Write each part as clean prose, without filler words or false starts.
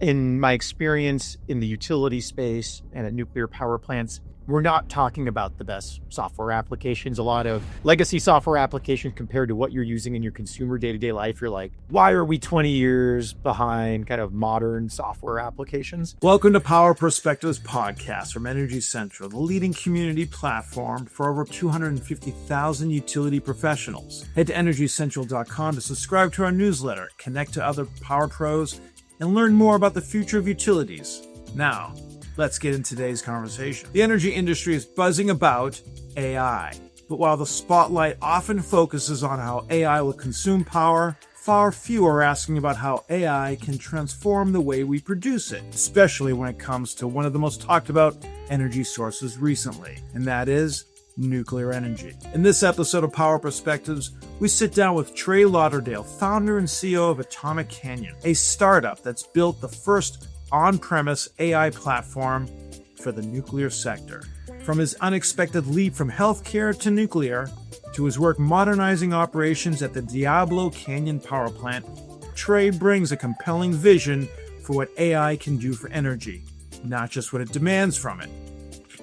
In my experience in the utility space and at nuclear power plants, we're not talking about the best software applications. A lot of legacy software applications compared to what you're using in your consumer day-to-day life. You're like, why are we 20 years behind kind of modern software applications? Welcome to Power Perspectives Podcast from Energy Central, the leading community platform for over 250,000 utility professionals. Head to energycentral.com to subscribe to our newsletter, connect to other power pros, and learn more about the future of utilities. Now, let's get into today's conversation. The energy industry is buzzing about AI, but while the spotlight often focuses on how AI will consume power, far fewer are asking about how AI can transform the way we produce it, especially when it comes to one of the most talked about energy sources recently, and that is nuclear energy. In this episode of Power Perspectives, we sit down with Trey Lauderdale, founder and CEO of Diablo Canyon, a startup that's built the first on-premise AI platform for the nuclear sector. From his unexpected leap from healthcare to nuclear, to his work modernizing operations at the Diablo Canyon power plant, Trey brings a compelling vision for what AI can do for energy, not just what it demands from it.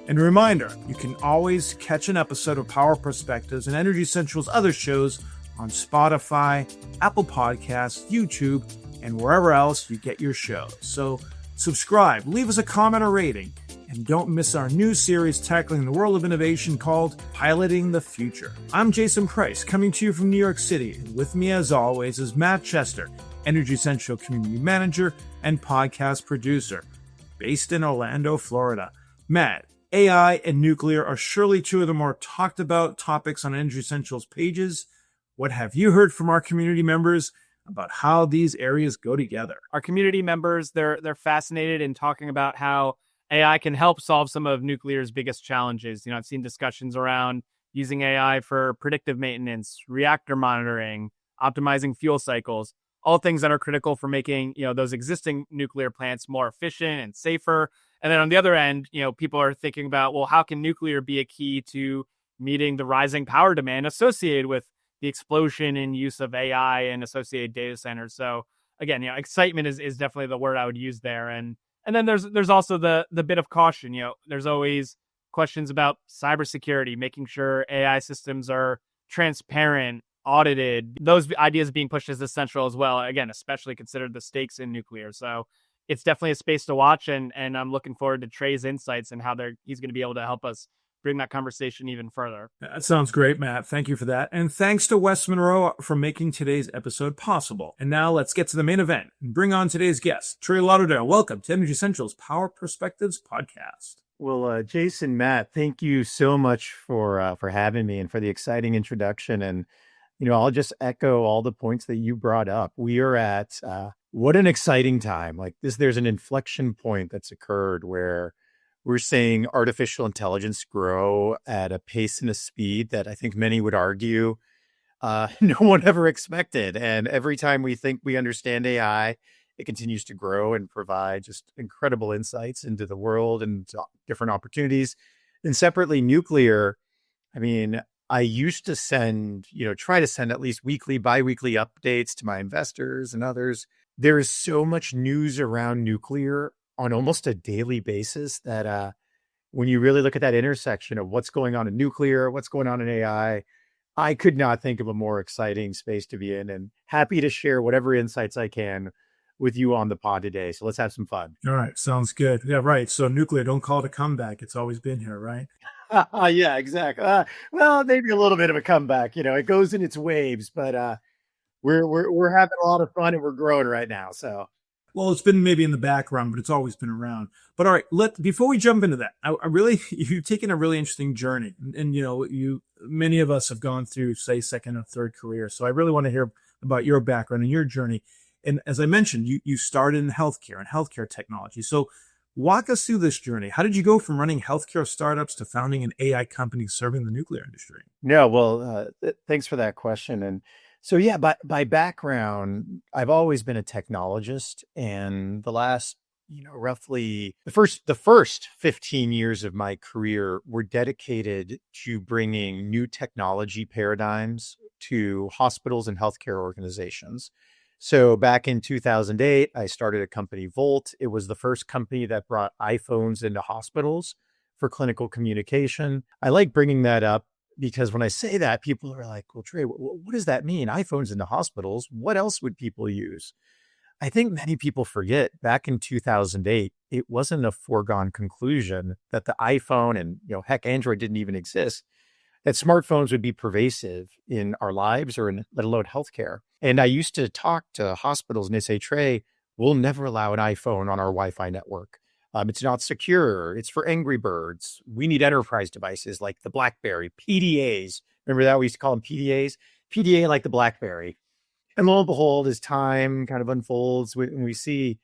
And a reminder, you can always catch an episode of Power Perspectives and Energy Central's other shows on Spotify, Apple Podcasts, YouTube, and wherever else you get your shows. So subscribe, leave us a comment or rating, and don't miss our new series tackling the world of innovation called Piloting the Future. I'm Jason Price, coming to you from New York City, and with me as always is Matt Chester, Energy Central Community Manager and podcast producer, based in Orlando, Florida. Matt, AI and nuclear are surely two of the more talked about topics on Energy Central's pages. What have you heard from our community members about how these areas go together? Our community members, they're fascinated in talking about how AI can help solve some of nuclear's biggest challenges. I've seen discussions around using AI for predictive maintenance, reactor monitoring, optimizing fuel cycles, all things that are critical for making, those existing nuclear plants more efficient and safer. And then on the other end, people are thinking about, well, how can nuclear be a key to meeting the rising power demand associated with the explosion in use of AI and associated data centers? So again, excitement is definitely the word I would use there. And then there's also the bit of caution. There's always questions about cybersecurity, making sure AI systems are transparent, audited. Those ideas being pushed as essential as well. Again, especially considered the stakes in nuclear. So it's definitely a space to watch, and I'm looking forward to Trey's insights and how he's going to be able to help us bring that conversation even further. That sounds great, Matt. Thank you for that. And thanks to West Monroe for making today's episode possible. And now let's get to the main event and bring on today's guest, Trey Lauderdale. Welcome to Energy Central's Power Perspectives podcast. Well, Jason, Matt, thank you so much for having me and for the exciting introduction. And, I'll just echo all the points that you brought up. We are at what an exciting time. Like this, there's an inflection point that's occurred where we're seeing artificial intelligence grow at a pace and a speed that I think many would argue no one ever expected. And every time we think we understand AI, it continues to grow and provide just incredible insights into the world and different opportunities. And separately, nuclear, I used to try to send at least weekly, bi-weekly updates to my investors and others. There is so much news around nuclear on almost a daily basis that when you really look at that intersection of what's going on in nuclear, what's going on in AI, I could not think of a more exciting space to be in, and happy to share whatever insights I can with you on the pod today. So let's have some fun. All right. Sounds good. Yeah, right. So nuclear, don't call it a comeback. It's always been here, right? Yeah, exactly. Well, maybe a little bit of a comeback. It goes in its waves, but we're having a lot of fun and we're growing right now. So, well, it's been maybe in the background, but it's always been around. But all right, before we jump into that, you've taken a really interesting journey, and many of us have gone through, say, second or third career. So I really want to hear about your background and your journey. And as I mentioned, you started in healthcare and healthcare technology. So walk us through this journey. How did you go from running healthcare startups to founding an AI company serving the nuclear industry? Yeah, well, thanks for that question. And so, yeah, by background, I've always been a technologist, and the last, roughly the first 15 years of my career were dedicated to bringing new technology paradigms to hospitals and healthcare organizations. So back in 2008, I started a company, Volt. It was the first company that brought iPhones into hospitals for clinical communication. I like bringing that up because when I say that, people are like, well, Trey, what does that mean? iPhones into hospitals? What else would people use? I think many people forget back in 2008, it wasn't a foregone conclusion that the iPhone and, heck, Android didn't even exist, that smartphones would be pervasive in our lives or in, let alone healthcare. And I used to talk to hospitals and they say, Trey, we'll never allow an iPhone on our Wi-Fi network. It's not secure. It's for angry birds. We need enterprise devices like the BlackBerry, PDAs. Remember that? We used to call them PDAs. PDA like the BlackBerry. And lo and behold, as time kind of unfolds, when we see,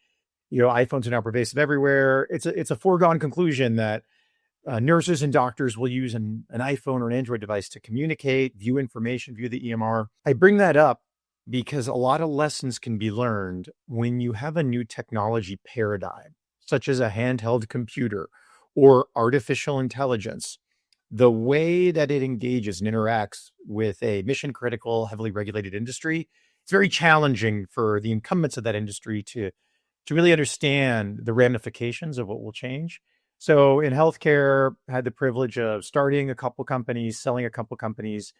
iPhones are now pervasive everywhere, it's a foregone conclusion that nurses and doctors will use an iPhone or an Android device to communicate, view information, view the EMR. I bring that up because a lot of lessons can be learned when you have a new technology paradigm, such as a handheld computer or artificial intelligence. The way that it engages and interacts with a mission critical, heavily regulated industry, it's very challenging for the incumbents of that industry to really understand the ramifications of what will change. So in healthcare, I had the privilege of starting a couple companies, selling a couple companies,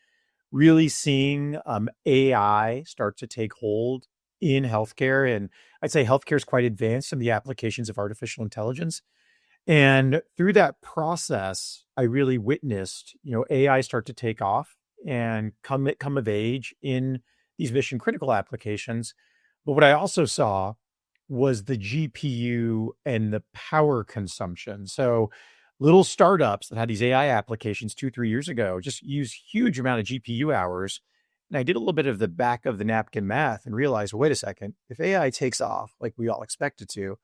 really seeing AI start to take hold in healthcare. And I'd say healthcare is quite advanced in the applications of artificial intelligence. And through that process, I really witnessed, AI start to take off and come of age in these mission critical applications. But what I also saw was the GPU and the power consumption. So little startups that had these AI applications 2-3 years ago just use huge amount of GPU hours. And I did a little bit of the back of the napkin math and realized, well, wait a second, if AI takes off like we all expect it to,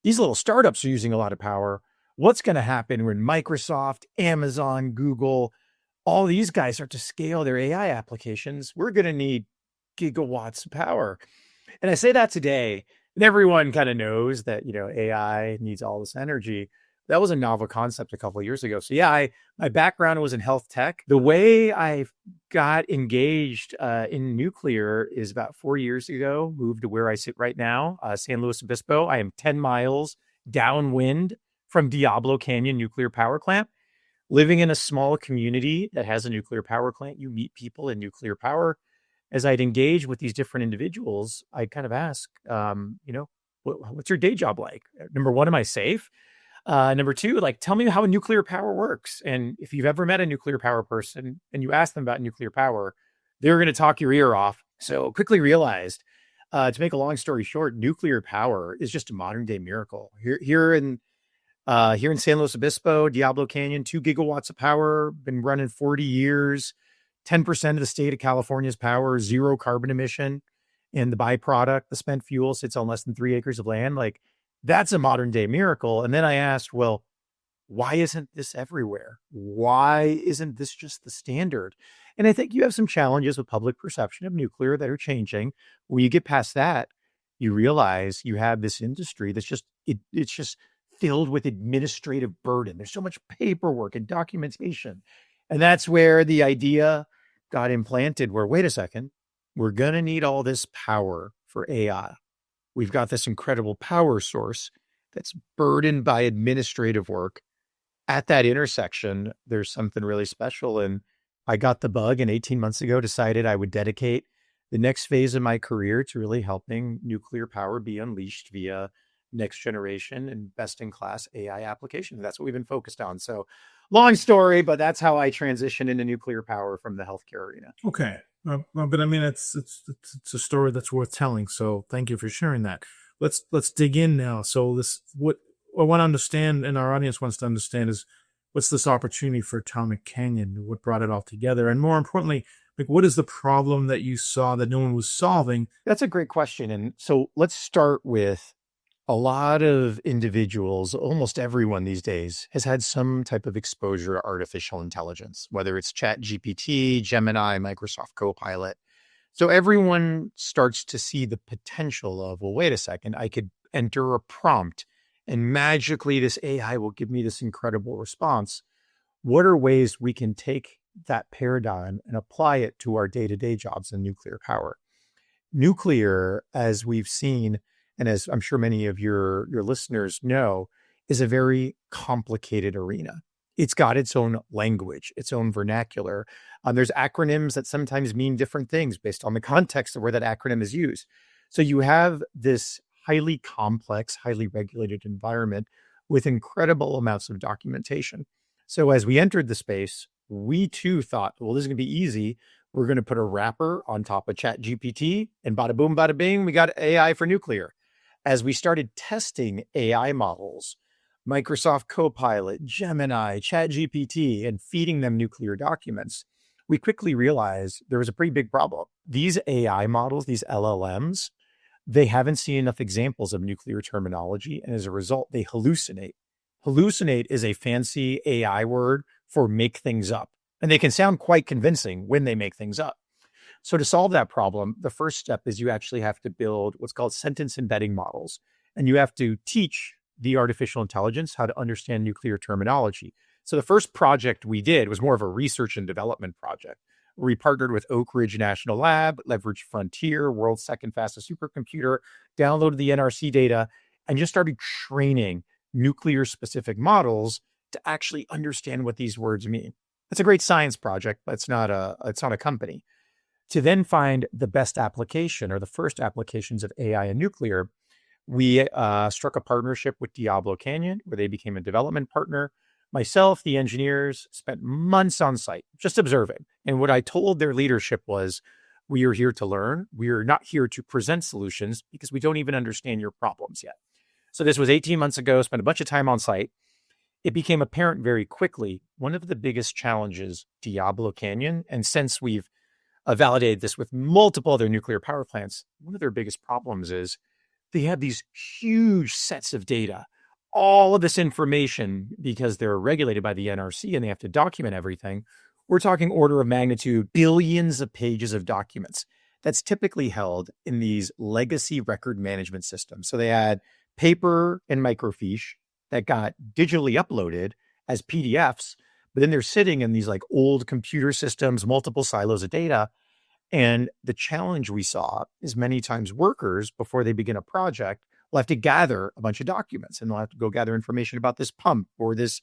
these little startups are using a lot of power. What's going to happen when Microsoft, Amazon, Google, all these guys start to scale their AI applications? We're going to need gigawatts of power. And I say that today, and everyone kind of knows that, AI needs all this energy. That was a novel concept a couple of years ago. So yeah, my background was in health tech. The way I got engaged in nuclear is about 4 years ago, moved to where I sit right now, San Luis Obispo. I am 10 miles downwind from Diablo Canyon nuclear power plant. Living in a small community that has a nuclear power plant, you meet people in nuclear power. As I'd engage with these different individuals, I'd kind of ask, what's your day job like? Number one, am I safe? Number two, tell me how nuclear power works. And if you've ever met a nuclear power person and you ask them about nuclear power, they're going to talk your ear off. So quickly realized, to make a long story short, nuclear power is just a modern day miracle. Here in San Luis Obispo, Diablo Canyon, 2 gigawatts of power, been running 40 years. 10% of the state of California's power, 0 carbon emission, and the byproduct, the spent fuel, sits on less than 3 acres of land. That's a modern day miracle. And then I asked, well, why isn't this everywhere? Why isn't this just the standard? And I think you have some challenges with public perception of nuclear that are changing. When you get past that, you realize you have this industry that's it's just filled with administrative burden. There's so much paperwork and documentation. And that's where the idea got implanted where, wait a second, we're going to need all this power for AI. We've got this incredible power source that's burdened by administrative work. At that intersection, there's something really special. And I got the bug, and 18 months ago decided I would dedicate the next phase of my career to really helping nuclear power be unleashed via next generation and best in class AI applications. That's what we've been focused on. So long story, but that's how I transitioned into nuclear power from the healthcare arena. Okay. But I mean, it's a story that's worth telling. So thank you for sharing that. Let's dig in now. So what I want to understand, and our audience wants to understand, is what's this opportunity for Atomic Canyon? What brought it all together? And more importantly, what is the problem that you saw that no one was solving? That's a great question. And so let's start with a lot of individuals, almost everyone these days, has had some type of exposure to artificial intelligence, whether it's ChatGPT, Gemini, Microsoft Copilot. So everyone starts to see the potential of, well, wait a second, I could enter a prompt and magically this AI will give me this incredible response. What are ways we can take that paradigm and apply it to our day-to-day jobs in nuclear power? nuclear, as we've seen, and as I'm sure many of your listeners know, is a very complicated arena. It's got its own language, its own vernacular. There's acronyms that sometimes mean different things based on the context of where that acronym is used. So you have this highly complex, highly regulated environment with incredible amounts of documentation. So as we entered the space, we too thought, well, this is going to be easy. We're going to put a wrapper on top of Chat GPT, and bada boom, bada bing, we got AI for nuclear. As we started testing AI models, Microsoft Copilot, Gemini, Chat GPT, and feeding them nuclear documents, we quickly realized there was a pretty big problem. These AI models, these LLMs, they haven't seen enough examples of nuclear terminology, and as a result, they hallucinate. Hallucinate is a fancy AI word for make things up, and they can sound quite convincing when they make things up. So to solve that problem, the first step is you actually have to build what's called sentence embedding models, and you have to teach the artificial intelligence how to understand nuclear terminology. So the first project we did was more of a research and development project. We partnered with Oak Ridge National Lab, leveraged Frontier, world's second fastest supercomputer, downloaded the NRC data, and just started training nuclear specific models to actually understand what these words mean. It's a great science project, but it's not a company. To then find the best application or the first applications of AI and nuclear, we struck a partnership with Diablo Canyon, where they became a development partner. Myself, the engineers, spent months on site just observing. And what I told their leadership was, we are here to learn. We are not here to present solutions because we don't even understand your problems yet. So this was 18 months ago, spent a bunch of time on site. It became apparent very quickly, one of the biggest challenges Diablo Canyon, and since we've validated this with multiple other nuclear power plants, one of their biggest problems is they have these huge sets of data, all of this information, because they're regulated by the NRC and they have to document everything. We're talking order of magnitude, billions of pages of documents that's typically held in these legacy record management systems. So they had paper and microfiche that got digitally uploaded as PDFs, but then they're sitting in these like old computer systems, multiple silos of data. And the challenge we saw is many times workers, before they begin a project, will have to gather a bunch of documents, and they'll have to go gather information about this pump or this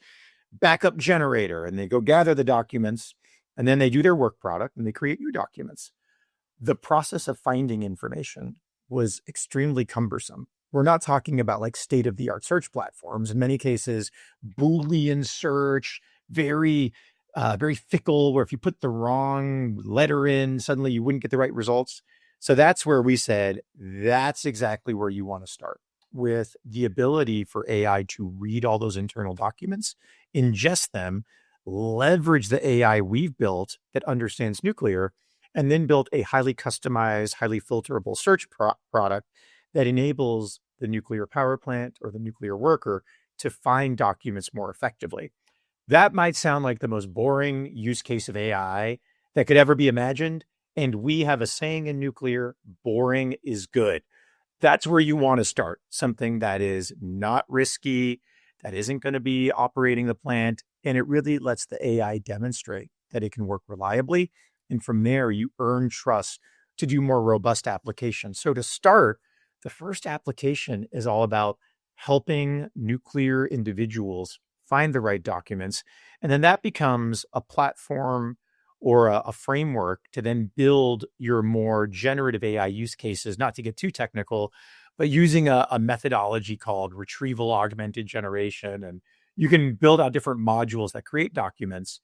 backup generator. And they go gather the documents, and then they do their work product and they create new documents. The process of finding information was extremely cumbersome. We're not talking about like state-of-the-art search platforms. In many cases, Boolean search, very fickle, where if you put the wrong letter in, suddenly you wouldn't get the right results. So that's where we said, that's exactly where you want to start, with the ability for AI to read all those internal documents, ingest them, leverage the AI we've built that understands nuclear, and then build a highly customized, highly filterable search product that enables the nuclear power plant or the nuclear worker to find documents more effectively. That might sound like the most boring use case of AI that could ever be imagined. And we have a saying in nuclear, boring is good. That's where you want to start. Something that is not risky, that isn't going to be operating the plant. And it really lets the AI demonstrate that it can work reliably. And from there, you earn trust to do more robust applications. So to start, the first application is all about helping nuclear individuals find the right documents. And then that becomes a platform or a framework to then build your more generative AI use cases, not to get too technical, but using a methodology called retrieval augmented generation. And you can build out different modules that create documents.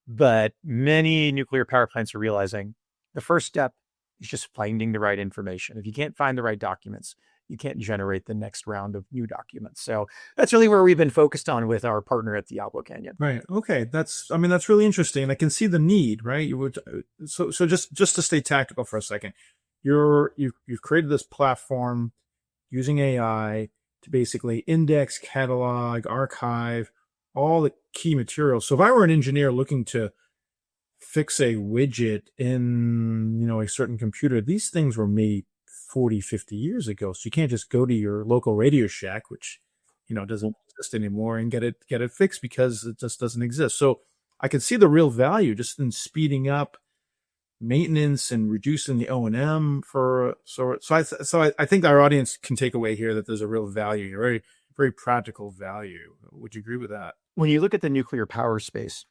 But many nuclear power plants are realizing the first step is just finding the right information. If you can't find the right documents, you can't generate the next round of new documents. So that's really where we've been focused on with our partner at Diablo Canyon. Right. Okay. That's really interesting. I can see the need, right? You would, so just to stay tactical for a second, you've created this platform using AI to basically index, catalog, archive all the key materials. So if I were an engineer looking to fix a widget in, a certain computer, these things were made 40, 50 years ago. So you can't just go to your local Radio Shack, which, doesn't exist anymore, and get it fixed, because it just doesn't exist. So I can see the real value just in speeding up maintenance and reducing the O&M for I think our audience can take away here that there's a real value here, very very practical value. Would you agree with that? When you look at the nuclear power space,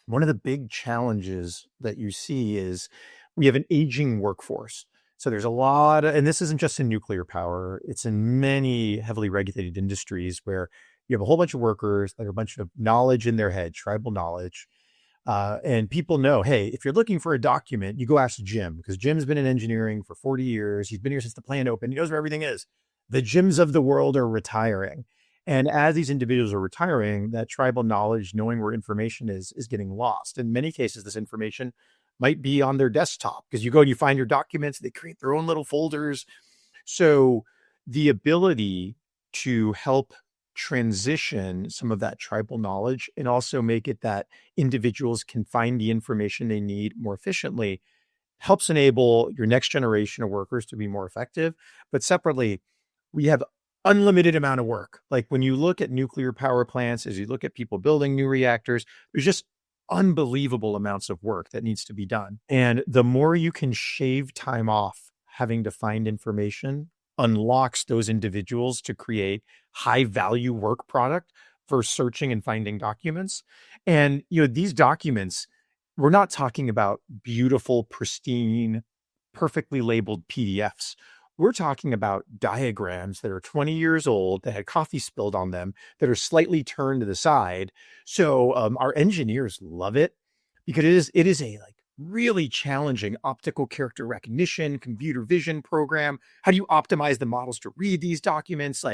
one of the big challenges that you see is we have an aging workforce. So there's a lot of, and this isn't just in nuclear power, it's in many heavily regulated industries where you have a whole bunch of workers that are a bunch of knowledge in their head, tribal knowledge. And people know, hey, if you're looking for a document, you go ask Jim, because Jim's been in engineering for 40 years. He's been here since the plant opened. He knows where everything is. The Jims of the world are retiring. And as these individuals are retiring, that tribal knowledge, knowing where information is getting lost. In many cases, this information might be on their desktop because you go and you find your documents, they create their own little folders. So the ability to help transition some of that tribal knowledge and also make it that individuals can find the information they need more efficiently helps enable your next generation of workers to be more effective. But separately, we have unlimited amount of work. Like when you look at nuclear power plants, as you look at people building new reactors, there's just unbelievable amounts of work that needs to be done. And the more you can shave time off having to find information unlocks those individuals to create high value work product for searching and finding documents. And, these documents, we're not talking about beautiful, pristine, perfectly labeled PDFs. We're talking about diagrams that are 20 years old, that had coffee spilled on them, that are slightly turned to the side. So our engineers love it because it is a really challenging optical character recognition, computer vision program. How do you optimize the models to read these documents?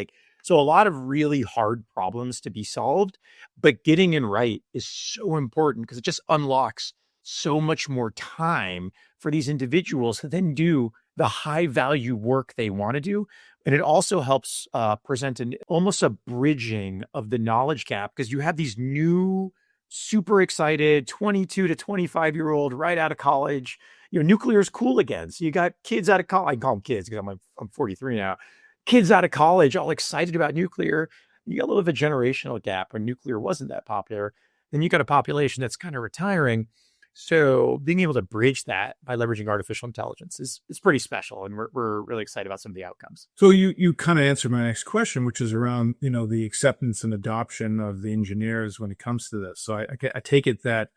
So a lot of really hard problems to be solved, but getting it right is so important because it just unlocks so much more time for these individuals to then do the high value work they want to do. And it also helps present almost a bridging of the knowledge gap because you have these new, super excited 22 to 25-year-old right out of college. Nuclear is cool again. So you got kids out of college. I call them kids because I'm 43 now. Kids out of college, all excited about nuclear. You got a little bit of a generational gap where nuclear wasn't that popular. Then you got a population that's kind of retiring. So being able to bridge that by leveraging artificial intelligence is pretty special. And we're really excited about some of the outcomes. So you kind of answered my next question, which is around, the acceptance and adoption of the engineers when it comes to this. So I take it that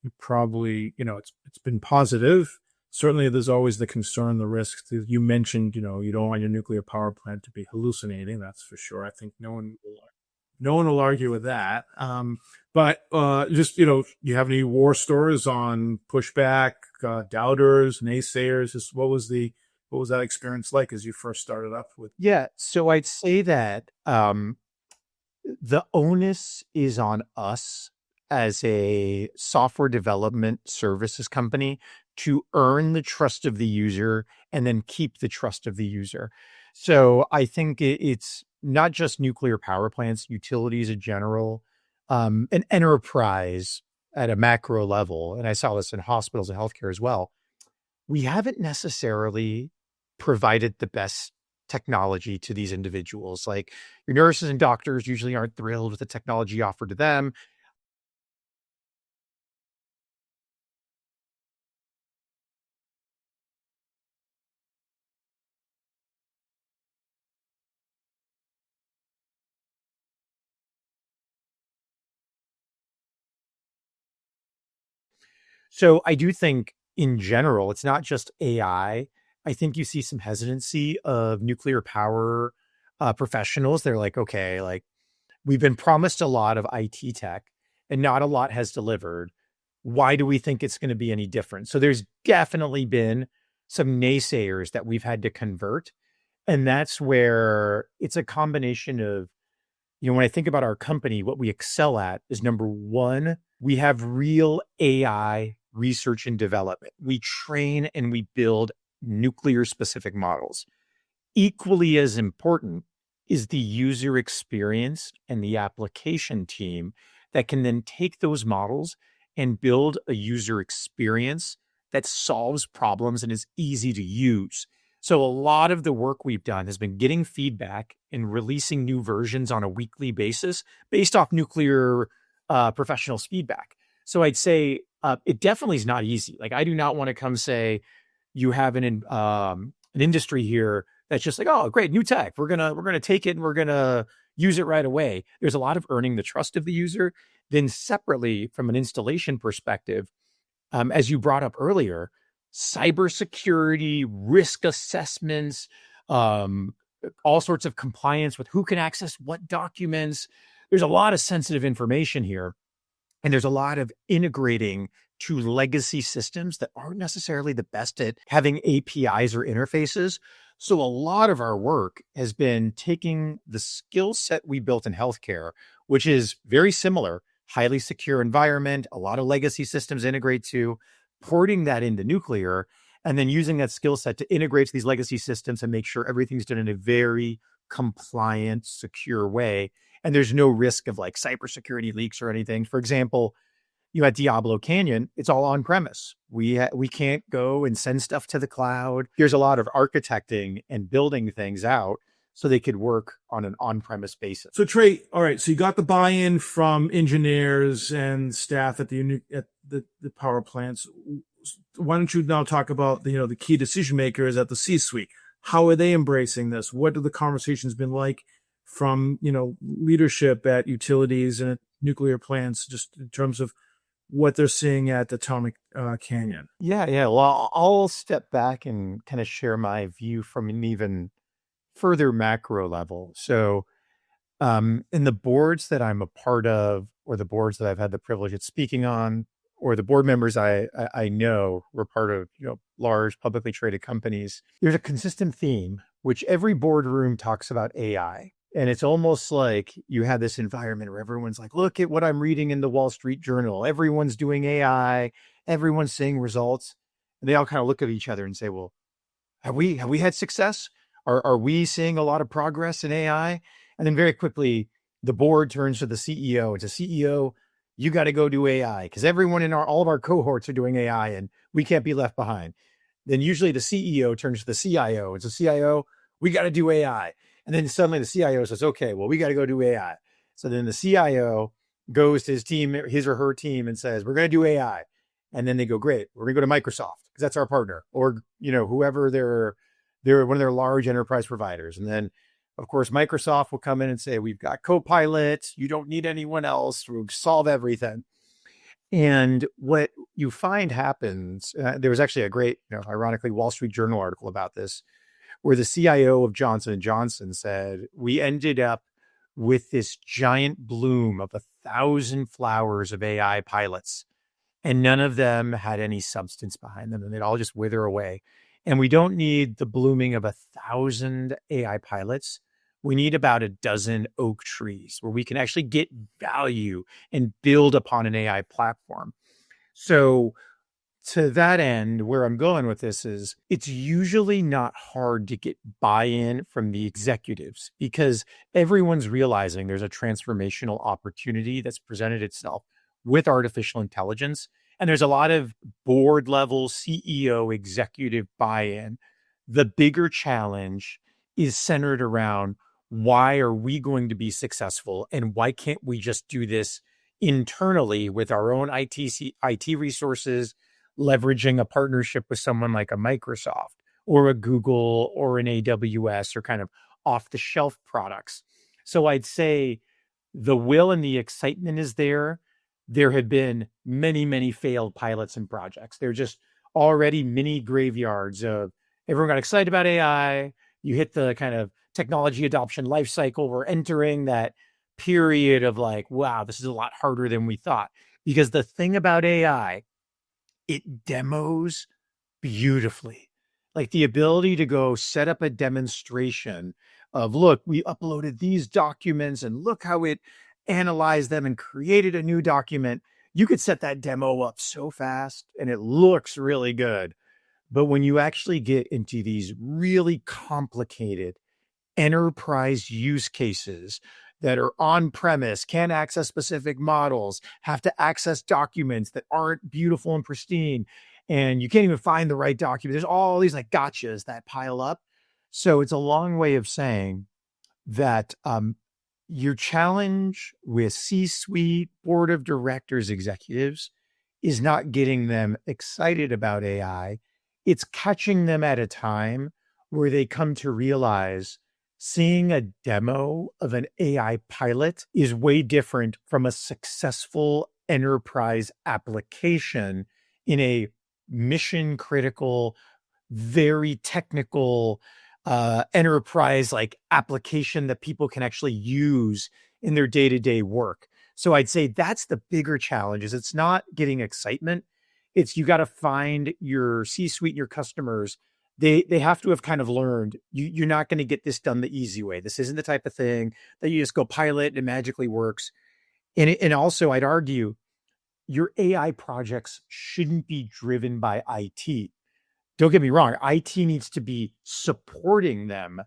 you probably, it's been positive. Certainly there's always the concern, the risk. You mentioned, you don't want your nuclear power plant to be hallucinating. That's for sure. I think no one will argue with that. But just, you have any war stories on pushback, doubters, naysayers? Just what was that experience like as you first started up with? Yeah. So I'd say that the onus is on us as a software development services company to earn the trust of the user and then keep the trust of the user. So I think it's not just nuclear power plants, utilities in general, an enterprise at a macro level. And I saw this in hospitals and healthcare as well. We haven't necessarily provided the best technology to these individuals. Like your nurses and doctors usually aren't thrilled with the technology offered to them. So I do think in general, it's not just AI. I think you see some hesitancy of nuclear power professionals. They're like, okay, we've been promised a lot of IT tech and not a lot has delivered. Why do we think it's going to be any different? So there's definitely been some naysayers that we've had to convert. And that's where it's a combination of, when I think about our company, what we excel at is number one, we have real AI research and development. We train and we build nuclear specific models. Equally as important is the user experience and the application team that can then take those models and build a user experience that solves problems and is easy to use. So a lot of the work we've done has been getting feedback and releasing new versions on a weekly basis based off nuclear professionals' feedback. So I'd say it definitely is not easy. Like I do not want to come say you have an industry here that's just like, oh, great, new tech. We're gonna take it and we're gonna use it right away. There's a lot of earning the trust of the user. Then separately, from an installation perspective, as you brought up earlier, cybersecurity, risk assessments, um, all sorts of compliance with who can access what documents. There's a lot of sensitive information here. And there's a lot of integrating to legacy systems that aren't necessarily the best at having APIs or interfaces. So a lot of our work has been taking the skill set we built in healthcare, which is very similar, highly secure environment, a lot of legacy systems integrate to, porting that into nuclear, and then using that skill set to integrate to these legacy systems and make sure everything's done in a very compliant, secure way. And there's no risk of like cybersecurity leaks or anything. For example, you at Diablo Canyon, it's all on premise. We can't go and send stuff to the cloud. There's a lot of architecting and building things out so they could work on an on-premise basis. So Trey, all right, so you got the buy-in from engineers and staff at the power plants. Why don't you now talk about the key decision makers at the C-suite? How are they embracing this? What have the conversations been like from leadership at utilities and at nuclear plants, just in terms of what they're seeing at Atomic Canyon? Yeah. Well, I'll step back and kind of share my view from an even further macro level. So, in the boards that I'm a part of, or the boards that I've had the privilege of speaking on, or the board members I know were part of large publicly traded companies, there's a consistent theme which every boardroom talks about AI. And it's almost like you have this environment where everyone's like, look at what I'm reading in the Wall Street Journal. Everyone's doing AI. Everyone's seeing results. And they all kind of look at each other and say, well, have we had success? Are we seeing a lot of progress in AI? And then very quickly, the board turns to the CEO. It's a CEO, you got to go do AI because everyone in all of our cohorts are doing AI and we can't be left behind. Then usually the CEO turns to the CIO. It's a CIO, we got to do AI. And then suddenly the CIO says, okay, well, we got to go do AI. So then the CIO goes to his team, his or her team, and says, we're going to do AI. And then they go, great, we're going to go to Microsoft because that's our partner, or whoever they're one of their large enterprise providers. And then, of course, Microsoft will come in and say, we've got Copilot. You don't need anyone else. We'll solve everything. And what you find happens, there was actually a great, ironically, Wall Street Journal article about this, where the CIO of Johnson & Johnson said, we ended up with this giant bloom of 1,000 flowers of AI pilots, and none of them had any substance behind them, and they'd all just wither away. And we don't need the blooming of 1,000 AI pilots. We need about a dozen oak trees where we can actually get value and build upon an AI platform. So to that end, where I'm going with this is it's usually not hard to get buy-in from the executives because everyone's realizing there's a transformational opportunity that's presented itself with artificial intelligence. And there's a lot of board level CEO executive buy-in. The bigger challenge is centered around why are we going to be successful and why can't we just do this internally with our own IT resources, leveraging a partnership with someone like a Microsoft or a Google or an AWS or kind of off the shelf products. So I'd say the will and the excitement is there. There have been many, many failed pilots and projects. They're just already mini graveyards of everyone got excited about AI. You hit the kind of technology adoption life cycle. We're entering that period of like, wow, this is a lot harder than we thought. Because the thing about AI, it demos beautifully. Like the ability to go set up a demonstration of, look, we uploaded these documents and look how it analyzed them and created a new document. You could set that demo up so fast and it looks really good. But when you actually get into these really complicated enterprise use cases that are on premise, can't access specific models, have to access documents that aren't beautiful and pristine, and you can't even find the right document. There's all these like gotchas that pile up. So it's a long way of saying that your challenge with C-suite, board of directors, executives is not getting them excited about AI. It's catching them at a time where they come to realize seeing a demo of an AI pilot is way different from a successful enterprise application in a mission critical, very technical enterprise like application that people can actually use in their day-to-day work. So I'd say that's the bigger challenge is it's not getting excitement. It's you got to find your C-suite, your customers. They have to have kind of learned you're not going to get this done the easy way. This isn't the type of thing that you just go pilot and it magically works. And also I'd argue your AI projects shouldn't be driven by IT. Don't get me wrong, IT needs to be supporting them.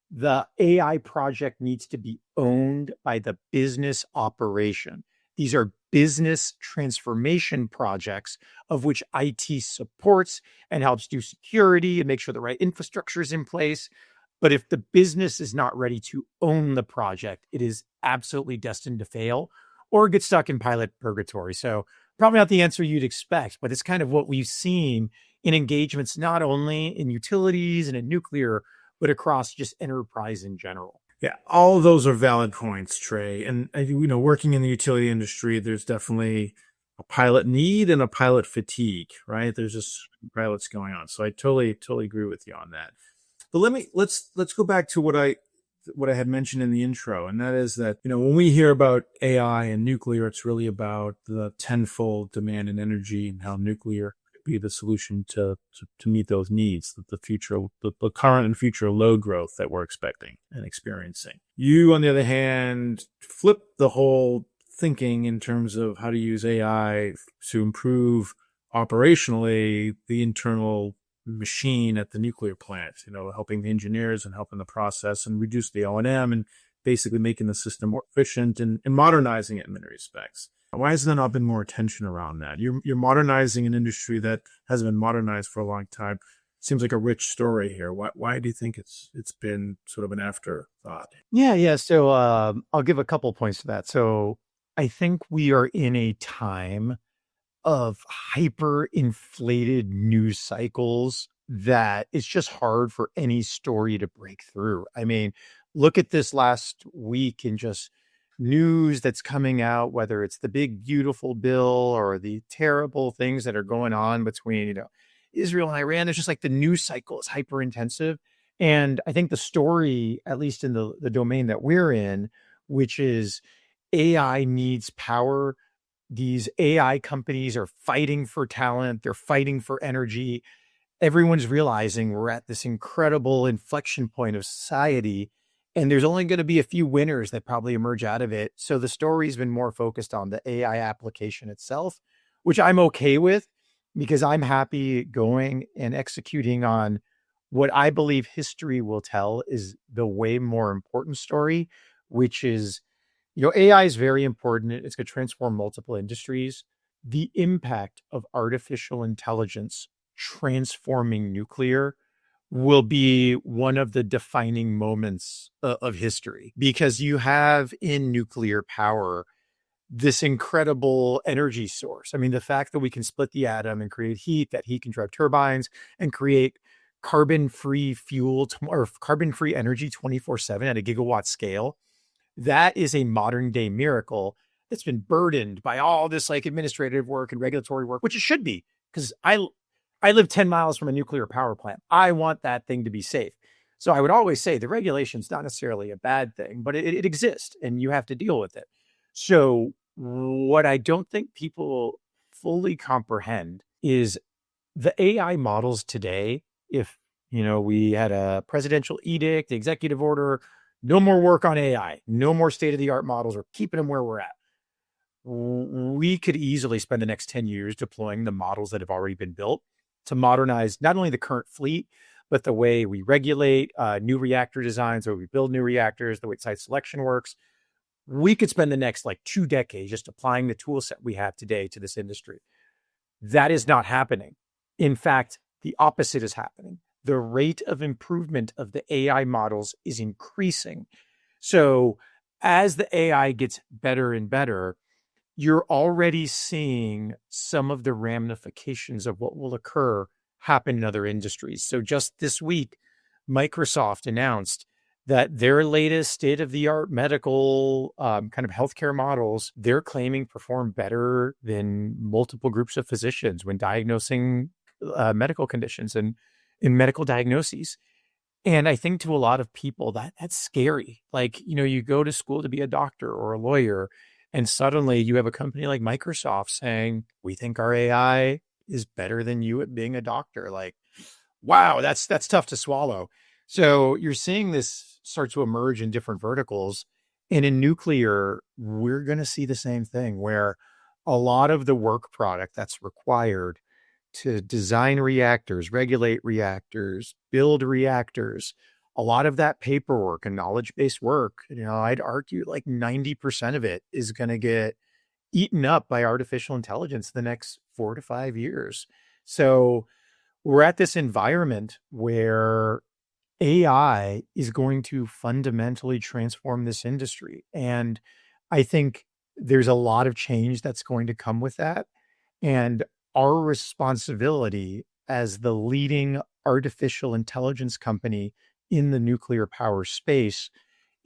The AI project needs to be owned by the business operation. These are business transformation projects of which IT supports and helps do security and make sure the right infrastructure is in place. But if the business is not ready to own the project, it is absolutely destined to fail or get stuck in pilot purgatory. So probably not the answer you'd expect, but it's kind of what we've seen in engagements, not only in utilities and in nuclear, but across just enterprise in general. Yeah, all of those are valid points, Trey. And working in the utility industry, there's definitely a pilot need and a pilot fatigue, right? There's just pilots going on. So I totally agree with you on that. But let's go back to what I had mentioned in the intro, and that is that when we hear about AI and nuclear, it's really about the tenfold demand in energy and how nuclear could be the solution to meet those needs, the current and future load growth that we're expecting and experiencing. You, on the other hand, flip the whole thinking in terms of how to use AI to improve operationally the internal machine at the nuclear plant, helping the engineers and helping the process and reduce the O&M and basically making the system more efficient and modernizing it in many respects. Why has there not been more attention around that? You're modernizing an industry that hasn't been modernized for a long time. Seems like a rich story here. Why do you think it's been sort of an afterthought? Yeah. So I'll give a couple points to that. So I think we are in a time of hyper inflated news cycles that it's just hard for any story to break through. I mean, look at this last week in just news that's coming out, whether it's the big, beautiful bill or the terrible things that are going on between, Israel and Iran. There's just like the news cycle is hyper intensive. And I think the story, at least in the domain that we're in, which is AI needs power. These AI companies are fighting for talent. They're fighting for energy. Everyone's realizing we're at this incredible inflection point of society, and there's only going to be a few winners that probably emerge out of it. So the story's been more focused on the AI application itself, which I'm okay with because I'm happy going and executing on what I believe history will tell is the way more important story, which is AI is very important. It's going to transform multiple industries. The impact of artificial intelligence transforming nuclear will be one of the defining moments of history because you have in nuclear power this incredible energy source. I mean, the fact that we can split the atom and create heat, that heat can drive turbines and create carbon-free fuel or carbon-free energy 24/7 at a gigawatt scale. That is a modern day miracle that's been burdened by all this like administrative work and regulatory work, which it should be because I live 10 miles from a nuclear power plant. I want that thing to be safe. So I would always say the regulation's not necessarily a bad thing, but it exists and you have to deal with it. So what I don't think people fully comprehend is the AI models today. If, we had a presidential edict, executive order, no more work on AI, no more state-of-the-art models, we're keeping them where we're at. We could easily spend the next 10 years deploying the models that have already been built to modernize not only the current fleet, but the way we regulate new reactor designs, the way we build new reactors, the way site selection works. We could spend the next 2 decades just applying the tool set we have today to this industry. That is not happening. In fact, the opposite is happening. The rate of improvement of the AI models is increasing. So as the AI gets better and better, you're already seeing some of the ramifications of what will occur happen in other industries. So just this week, Microsoft announced that their latest state-of-the-art medical kind of healthcare models, they're claiming perform better than multiple groups of physicians when diagnosing medical conditions and in medical diagnoses. And I think to a lot of people that's scary. Like, you go to school to be a doctor or a lawyer, and suddenly you have a company like Microsoft saying, we think our AI is better than you at being a doctor. Like, wow, that's tough to swallow. So you're seeing this start to emerge in different verticals. And in nuclear, we're going to see the same thing where a lot of the work product that's required to design reactors, regulate reactors, build reactors, a lot of that paperwork and knowledge-based work, I'd argue like 90% of it is going to get eaten up by artificial intelligence the next 4 to 5 years. So we're at this environment where AI is going to fundamentally transform this industry. And I think there's a lot of change that's going to come with that. And our responsibility as the leading artificial intelligence company in the nuclear power space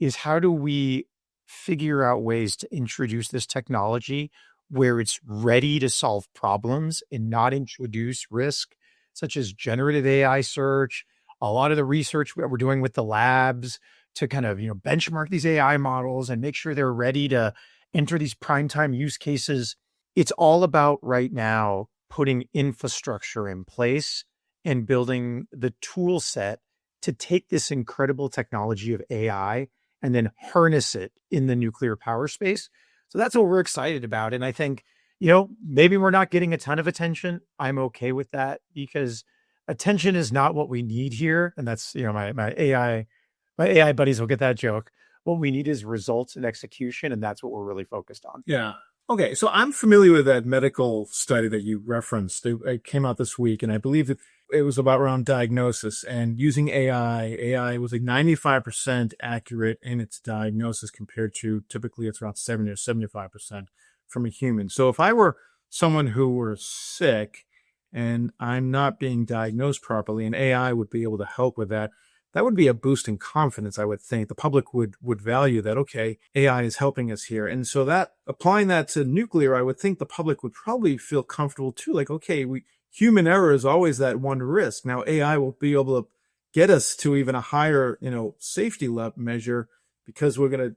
is how do we figure out ways to introduce this technology where it's ready to solve problems and not introduce risk, such as generative AI search, a lot of the research that we're doing with the labs to kind of, benchmark these AI models and make sure they're ready to enter these primetime use cases. It's all about right now putting infrastructure in place and building the tool set to take this incredible technology of AI and then harness it in the nuclear power space. So that's what we're excited about. And I think, maybe we're not getting a ton of attention. I'm okay with that because attention is not what we need here. And that's, my AI buddies will get that joke. What we need is results and execution. And that's what we're really focused on. Yeah. Okay. So I'm familiar with that medical study that you referenced. It came out this week, and I believe that it was about around diagnosis and using AI. AI was like 95% accurate in its diagnosis compared to typically it's around 70 or 75% from a human. So if I were someone who were sick and I'm not being diagnosed properly, and AI would be able to help with that, that would be a boost in confidence, I would think. The public would value that, okay, AI is helping us here. And so that applying that to nuclear, I would think the public would probably feel comfortable too. Like, okay, human error is always that one risk. Now AI will be able to get us to even a higher, safety measure because we're going to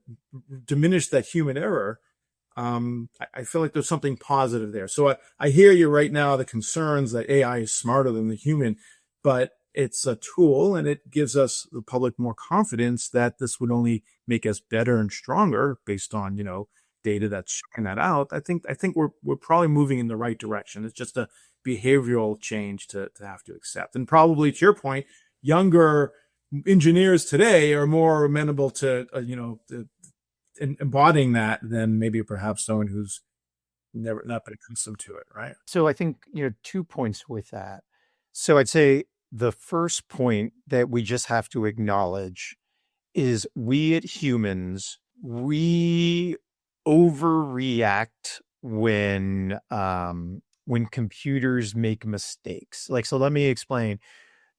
diminish that human error. I feel like there's something positive there. So I hear you right now, the concerns that AI is smarter than the human, but it's a tool and it gives us, the public, more confidence that this would only make us better and stronger based on, data that's checking that out. I think we're probably moving in the right direction. It's just a behavioral change to have to accept. And probably to your point, younger engineers today are more amenable to, embodying that than maybe perhaps someone who's not been accustomed to it, right? So I think, 2 points with that. So I'd say the first point that we just have to acknowledge is we as humans, we overreact when computers make mistakes. Like, so let me explain.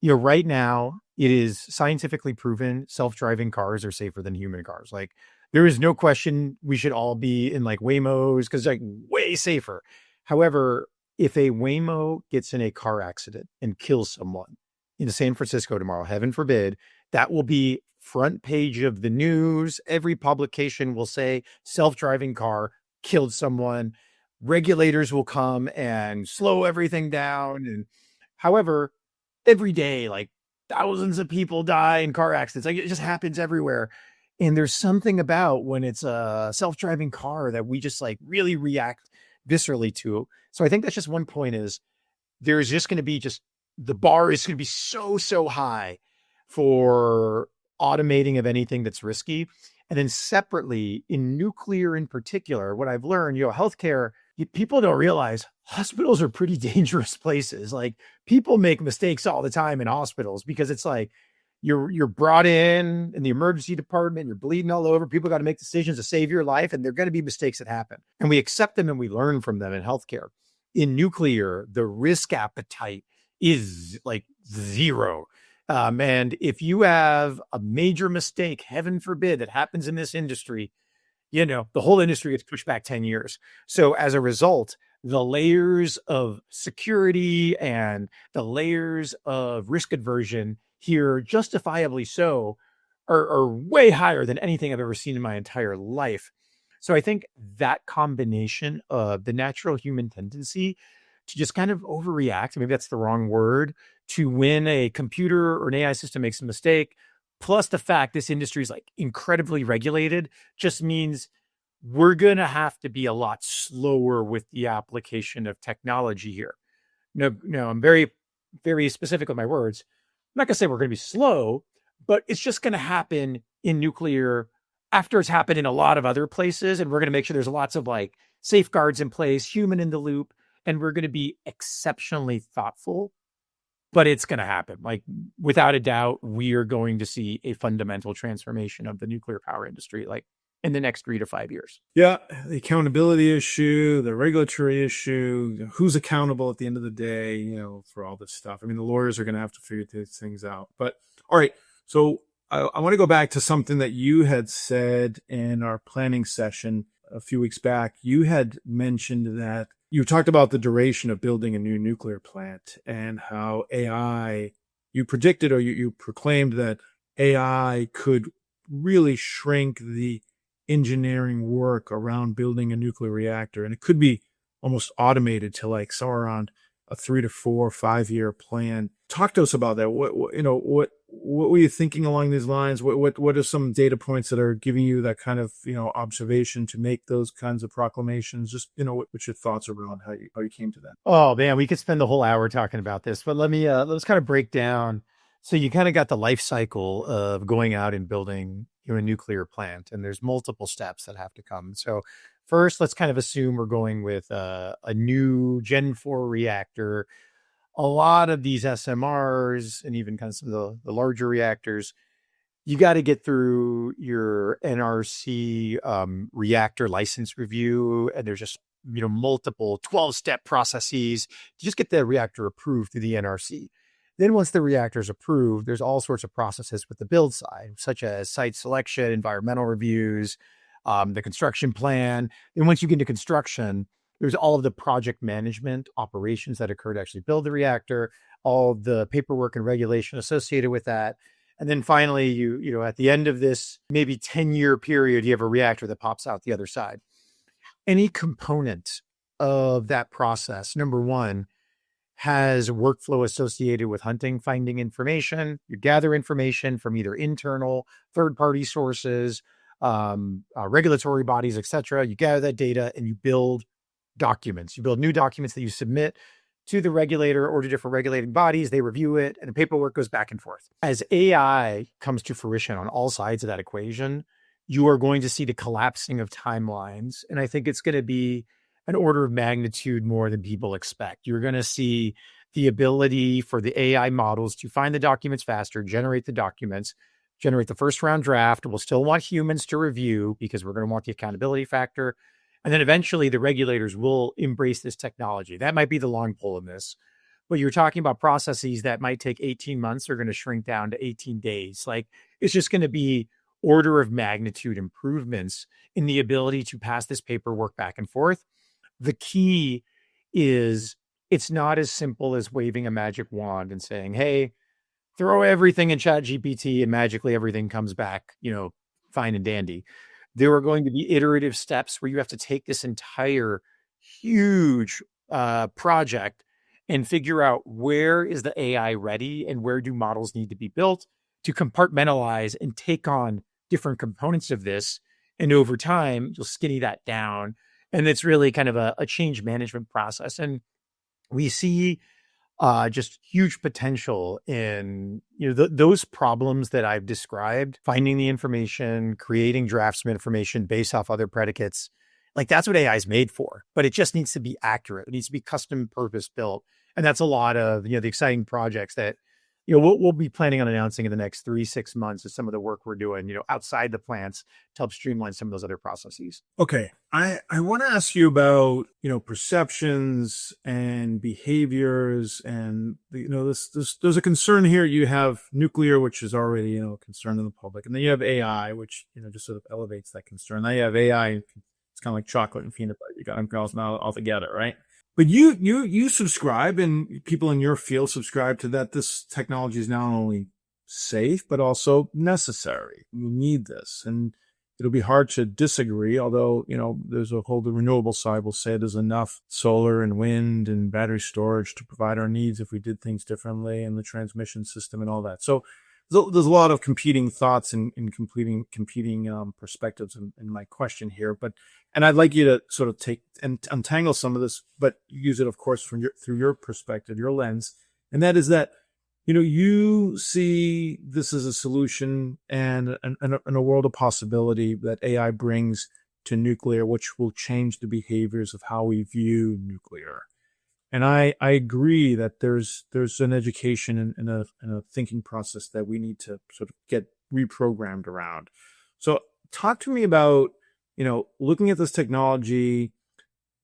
Right now it is scientifically proven self-driving cars are safer than human cars. Like, there is no question we should all be in like Waymos because like way safer. However, if a Waymo gets in a car accident and kills someone in San Francisco tomorrow, heaven forbid, that will be front page of the news. Every publication will say self-driving car killed someone. Regulators will come and slow everything down. And however, every day, like thousands of people die in car accidents. Like, it just happens everywhere. And there's something about when it's a self-driving car that we just like really react viscerally to. So I think that's just one point, is there's just going to be the bar is going to be so high for automating of anything that's risky. And then separately in nuclear in particular, what I've learned, healthcare, people don't realize hospitals are pretty dangerous places. Like, people make mistakes all the time in hospitals because it's like, you're brought in the emergency department, you're bleeding all over. People got to make decisions to save your life, and there are going to be mistakes that happen. And we accept them and we learn from them in healthcare. In nuclear, the risk appetite is like zero. And if you have a major mistake, heaven forbid, that happens in this industry, the whole industry gets pushed back 10 years. So as a result, the layers of security and the layers of risk aversion here, justifiably so, are way higher than anything I've ever seen in my entire life. So I think that combination of the natural human tendency to just kind of overreact, maybe that's the wrong word, to when a computer or an AI system makes a mistake, plus the fact this industry is like incredibly regulated, just means we're going to have to be a lot slower with the application of technology here. No, I'm very, very specific with my words. I'm not going to say we're going to be slow, but it's just going to happen in nuclear after it's happened in a lot of other places. And we're going to make sure there's lots of like safeguards in place, human in the loop, and we're going to be exceptionally thoughtful, but it's going to happen. Like, without a doubt, we are going to see a fundamental transformation of the nuclear power industry, like in the next 3 to 5 years. Yeah, the accountability issue, the regulatory issue, who's accountable at the end of the day, for all this stuff. I mean, the lawyers are going to have to figure these things out. But all right, so I want to go back to something that you had said in our planning session a few weeks back. You had mentioned that you talked about the duration of building a new nuclear plant and how AI, you predicted or you proclaimed that AI could really shrink the engineering work around building a nuclear reactor. And it could be almost automated to like somewhere around a 3 to 4, 5 year plan. Talk to us about that. What were you thinking along these lines? What are some data points that are giving you that kind of, observation to make those kinds of proclamations? Just, what's your thoughts around how you came to that? Oh man, we could spend the whole hour talking about this, but let's kind of break down. So you kind of got the life cycle of going out and building a nuclear plant, and there's multiple steps that have to come. So first, let's kind of assume we're going with a new Gen 4 reactor. A lot of these SMRs and even kind of some of the larger reactors, you got to get through your NRC reactor license review, and there's just multiple 12-step processes to just get the reactor approved through the NRC. Then once the reactor is approved, there's all sorts of processes with the build side, such as site selection, environmental reviews, the construction plan. And once you get into construction, there's all of the project management operations that occur to actually build the reactor, all the paperwork and regulation associated with that. And then finally, you at the end of this maybe 10-year period, you have a reactor that pops out the other side. Any component of that process, number one, has workflow associated with hunting, finding information. You gather information from either internal, third-party sources, regulatory bodies, etc. You gather that data and you build documents. You build new documents that you submit to the regulator or to different regulating bodies. They review it, and the paperwork goes back and forth. As AI comes to fruition on all sides of that equation, you are going to see the collapsing of timelines. And I think it's going to be an order of magnitude more than people expect. You're going to see the ability for the AI models to find the documents faster, generate the documents, generate the first round draft. We'll still want humans to review because we're going to want the accountability factor. And then eventually the regulators will embrace this technology. That might be the long pull in this. But you're talking about processes that might take 18 months are going to shrink down to 18 days. Like, it's just going to be order of magnitude improvements in the ability to pass this paperwork back and forth. The key is it's not as simple as waving a magic wand and saying, hey, throw everything in ChatGPT and magically everything comes back, fine and dandy. There are going to be iterative steps where you have to take this entire huge project and figure out where is the AI ready and where do models need to be built to compartmentalize and take on different components of this. And over time, you'll skinny that down. And it's really kind of a change management process. And we see just huge potential in those problems that I've described, finding the information, creating drafts of information based off other predicates. Like, that's what AI is made for, but it just needs to be accurate. It needs to be custom purpose built. And that's a lot of, the exciting projects that we'll be planning on announcing in the next 3-6 months is some of the work we're doing, outside the plants to help streamline some of those other processes. Okay. I want to ask you about, perceptions and behaviors and, this, there's a concern here. You have nuclear, which is already, a concern in the public. And then you have AI, which, just sort of elevates that concern. Now you have AI, it's kind of like chocolate and peanut butter. You got them girls now all together, right? But you subscribe, and people in your field subscribe to that. This technology is not only safe, but also necessary. We need this. And it'll be hard to disagree, although, there's the renewable side will say there's enough solar and wind and battery storage to provide our needs if we did things differently, and the transmission system and all that. So there's a lot of competing thoughts and competing perspectives in my question here. And I'd like you to sort of take and untangle some of this, but use it, of course, through your perspective, your lens. And that is that, you see this as a solution and a world of possibility that AI brings to nuclear, which will change the behaviors of how we view nuclear. And I agree that there's an education and a thinking process that we need to sort of get reprogrammed around. So talk to me about, looking at this technology,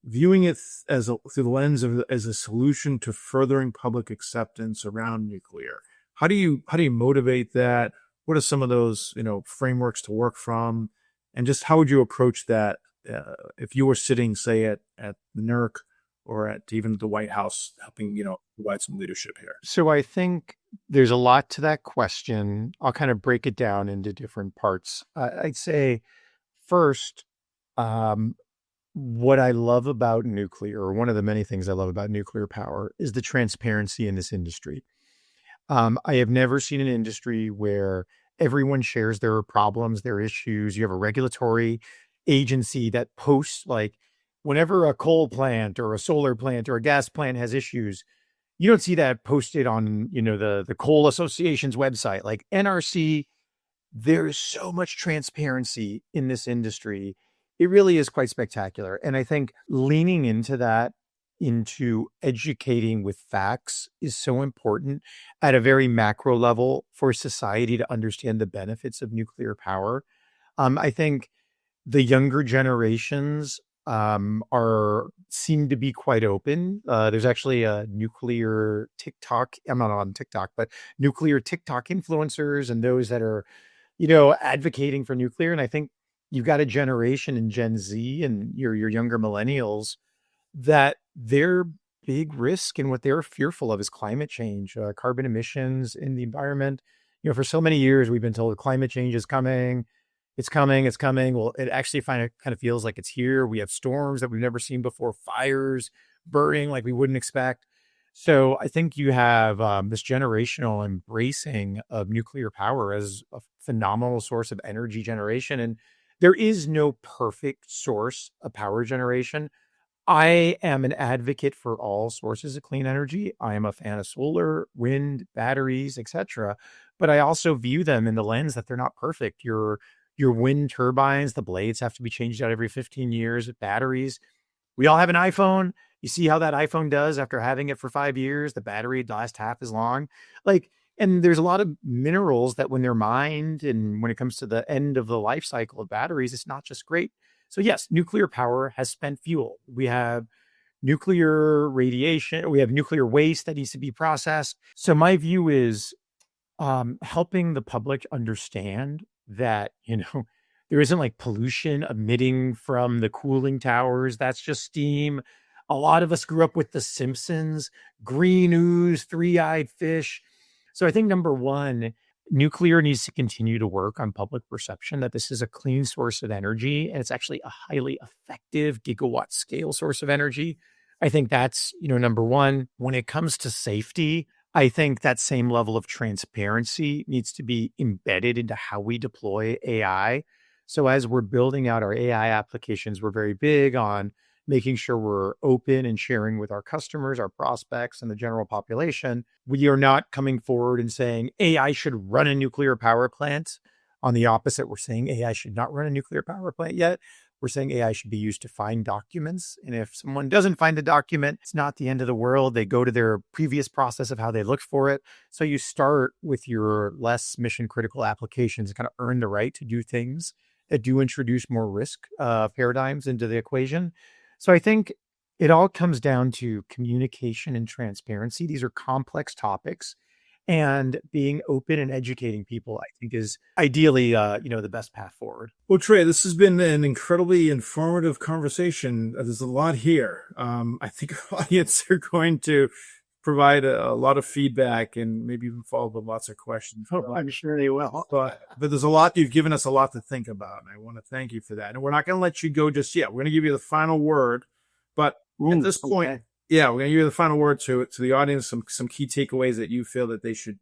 viewing it through the lens of as a solution to furthering public acceptance around nuclear. How do you motivate that? What are some of those, frameworks to work from? And just how would you approach that if you were sitting, say, at NERC or at even the White House, helping, provide some leadership here? So I think there's a lot to that question. I'll kind of break it down into different parts. I'd say first, what I love about nuclear, or one of the many things I love about nuclear power, is the transparency in this industry. I have never seen an industry where everyone shares their problems, their issues. You have a regulatory agency that posts, like, whenever a coal plant or a solar plant or a gas plant has issues, you don't see that posted on, the Coal Association's website. Like NRC, there is so much transparency in this industry. It really is quite spectacular. And I think leaning into that, into educating with facts, is so important at a very macro level for society to understand the benefits of nuclear power. I think the younger generations seem to be quite open. There's actually a nuclear TikTok. I'm not on TikTok, but nuclear TikTok influencers and those that are, advocating for nuclear. And I think you've got a generation in Gen Z and your younger millennials that their big risk and what they're fearful of is climate change, carbon emissions in the environment. For so many years, we've been told climate change is coming. It's coming. It's coming. Well, it actually kind of feels like it's here. We have storms that we've never seen before, fires burning like we wouldn't expect. So I think you have this generational embracing of nuclear power as a phenomenal source of energy generation. And there is no perfect source of power generation. I am an advocate for all sources of clean energy. I am a fan of solar, wind, batteries, etc. But I also view them in the lens that they're not perfect. Your wind turbines, the blades have to be changed out every 15 years. Batteries, we all have an iPhone. You see how that iPhone does after having it for 5 years. The battery lasts half as long. And there's a lot of minerals that when they're mined and when it comes to the end of the life cycle of batteries, it's not just great. So yes, nuclear power has spent fuel. We have nuclear radiation. We have nuclear waste that needs to be processed. So my view is helping the public understand that, there isn't like pollution emitting from the cooling towers. That's just steam. A lot of us grew up with The Simpsons, green ooze, three-eyed fish. So I think number one, nuclear needs to continue to work on public perception that this is a clean source of energy, and it's actually a highly effective gigawatt scale source of energy. I think that's, number one. When it comes to safety, I think that same level of transparency needs to be embedded into how we deploy AI. So as we're building out our AI applications, we're very big on making sure we're open and sharing with our customers, our prospects, and the general population. We are not coming forward and saying AI should run a nuclear power plant. On the opposite, we're saying AI should not run a nuclear power plant yet. We're saying AI should be used to find documents. And if someone doesn't find a document, it's not the end of the world. They go to their previous process of how they looked for it. So you start with your less mission critical applications and kind of earn the right to do things that do introduce more risk paradigms into the equation. So I think it all comes down to communication and transparency. These are complex topics, and being open and educating people, I think, is ideally, the best path forward. Well, Trey, this has been an incredibly informative conversation. There's a lot here. I think our audience are going to provide a lot of feedback and maybe even follow up with lots of questions. Oh, I'm sure they will. But there's a lot, you've given us a lot to think about, and I want to thank you for that. And we're not going to let you go just yet. We're going to give you the final word. But at this point, okay. Yeah, we're going to give you the final word to the audience, some key takeaways that you feel that they should,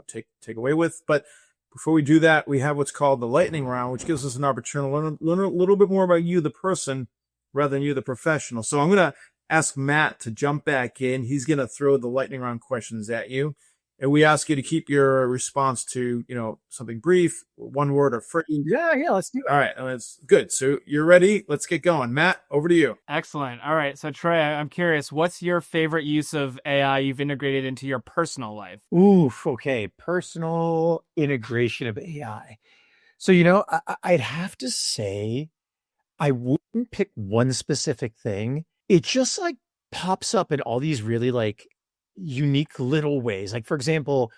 take away with. But before we do that, we have what's called the lightning round, which gives us an opportunity to learn a little bit more about you, the person, rather than you, the professional. So I'm going to ask Matt to jump back in. He's going to throw the lightning round questions at you. And we ask you to keep your response to, something brief, one word or phrase. Yeah, let's do it. All right, that's good. So you're ready. Let's get going. Matt, over to you. Excellent. All right. So Trey, I'm curious, what's your favorite use of AI you've integrated into your personal life? Oof, okay. Personal integration of AI. So, I'd have to say I wouldn't pick one specific thing. It just like pops up in all these really like unique little ways. Like, for example,